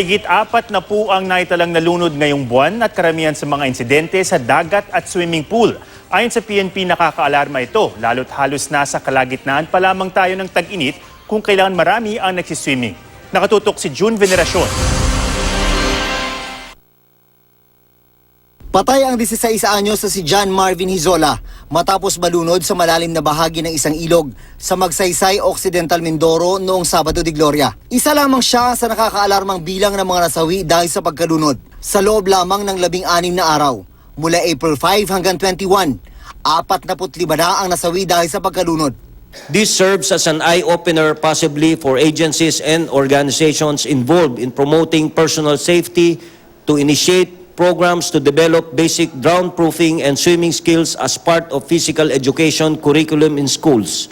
Mahigit 40 ang naitalang nalunod ngayong buwan at karamihan sa mga insidente sa dagat at swimming pool. Ayon sa PNP, nakakaalarma ito, lalo't halos nasa kalagitnaan pa lamang tayo ng tag-init kung kailangan marami ang nagsiswimming. Nakatutok si June Veneracion. Patay ang 16 anyos na si John Marvin Hizola matapos malunod sa malalim na bahagi ng isang ilog sa Magsaysay, Occidental Mindoro noong Sabado de Gloria. Isa lamang siya sa nakakaalarmang bilang ng mga nasawi dahil sa pagkalunod. Sa loob lamang ng 16 na araw, mula April 5 hanggang 21, 45 na ang nasawi dahil sa pagkalunod. This serves as an eye-opener possibly for agencies and organizations involved in promoting personal safety to initiate programs to develop basic drown-proofing and swimming skills as part of physical education curriculum in schools.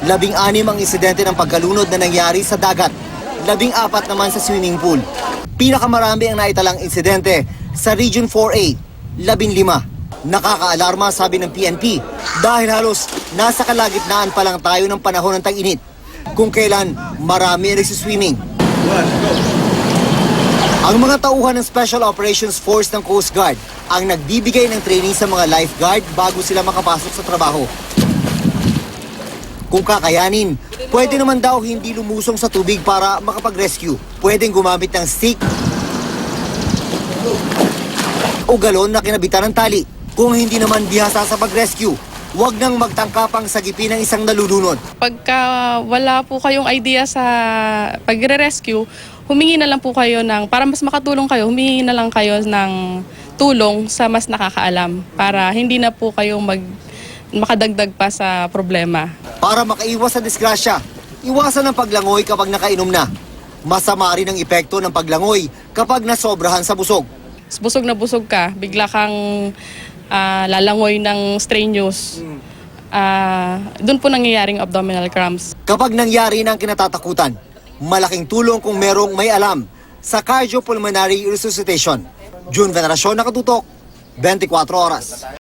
16 ang insidente ng pagkalunod na nangyari sa dagat, 14 naman sa swimming pool. Pinakamarami ang naitalang insidente sa Region 4A, 15. Nakakaalarma, sabi ng PNP, dahil halos nasa kalagitnaan pa lang tayo ng panahon ng tag-init, kung kailan marami ang nagsiswimming. Ang mga tauhan ng Special Operations Force ng Coast Guard ang nagbibigay ng training sa mga lifeguard bago sila makapasok sa trabaho. Kung kakayanin, pwede naman daw hindi lumusong sa tubig para makapag-rescue. Pwedeng gumamit ng stick o galon na kinabitan ng tali. Kung hindi naman bihasa sa pag-rescue, huwag nang magtangkapang sagipin ng isang nalulunod. Pagka wala po kayong idea sa pagre-rescue, humingi na lang po kayo para mas makatulong kayo, humingi na lang kayo ng tulong sa mas nakakaalam para hindi na po kayo makadagdag pa sa problema. Para makaiwas sa disgrasya, iwasan ang paglangoy kapag nakainom na. Masama rin ang epekto ng paglangoy kapag nasobrahan sa busog. Busog na busog ka, bigla kang lalangoy ng strenuous. Doon po nangyayaring abdominal cramps. Kapag nangyari na ang kinatatakutan, malaking tulong kung merong may alam sa cardiopulmonary resuscitation. June Veneracion, Nakatutok, 24 Oras.